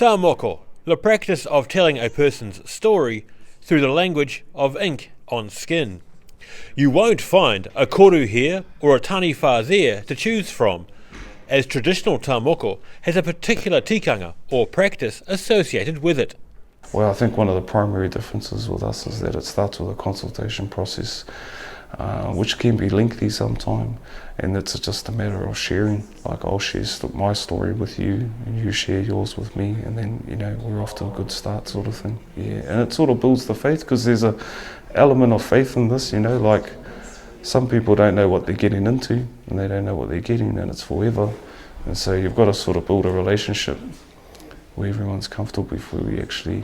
Ta Moko, the practice of telling a person's story through the language of ink on skin. You won't find a koru here or a taniwha there to choose from, as traditional Ta Moko has a particular tikanga or practice associated with it. Well, I think one of the primary differences with us is that it starts with a consultation process, which can be lengthy sometimes, and it's just a matter of sharing. Like, I'll share my story with you, and you share yours with me, and then, we're off to a good start, sort of thing. Yeah, and it sort of builds the faith, because there's a element of faith in this, like some people don't know what they're getting into, and they don't know what they're getting, and it's forever. And so you've got to sort of build a relationship where everyone's comfortable before we actually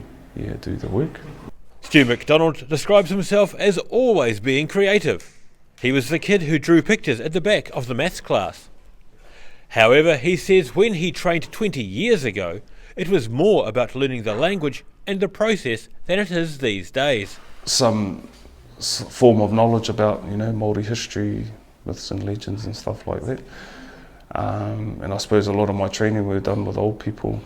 do the work. Stu MacDonald describes himself as always being creative. He was the kid who drew pictures at the back of the maths class. However, he says when he trained 20 years ago, it was more about learning the language and the process than it is these days. Some form of knowledge about, Maori history, myths and legends and stuff like that. And I suppose a lot of my training were done with old people.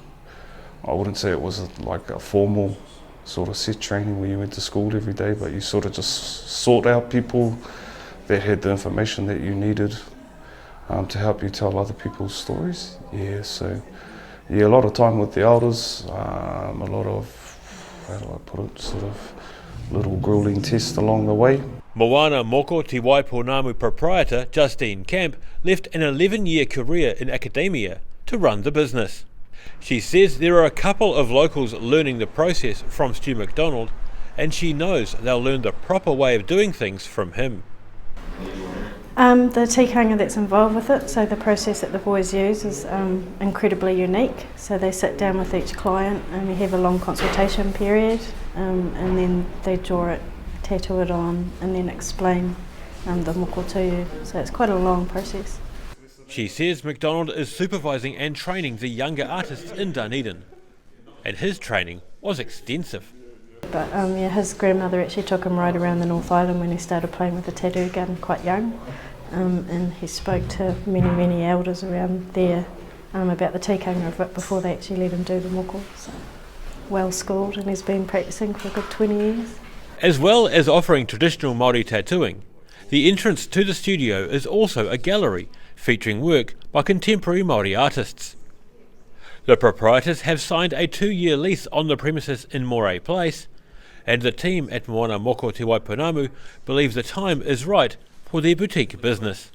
I wouldn't say it was like a formal sort of set training where you went to school every day, but you sort of just sought out people that had the information that you needed to help you tell other people's stories. A lot of time with the elders, a lot of, how do I put it, sort of little grueling tests along the way. Ta Moko Te Waiponamu proprietor Justine Camp left an 11-year career in academia to run the business. She says there are a couple of locals learning the process from Stu MacDonald, and she knows they'll learn the proper way of doing things from him. The tikanga that's involved with it, so the process that the boys use is incredibly unique. So they sit down with each client and we have a long consultation period, and then they draw it, tattoo it on, and then explain the moko to you. So it's quite a long process. She says MacDonald is supervising and training the younger artists in Dunedin, and his training was extensive. But his grandmother actually took him right around the North Island when he started playing with the tattoo gun quite young, and he spoke to many elders around there about the tikanga of it before they actually let him do the moko. So, well schooled, and he's been practising for a good 20 years. As well as offering traditional Maori tattooing, the entrance to the studio is also a gallery featuring work by contemporary Maori artists. The proprietors have signed a 2-year lease on the premises in Moray Place, and the team at Ta Moko Te Waiponamu believe the time is right for their boutique business.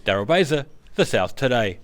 Daryl Baser, The South Today.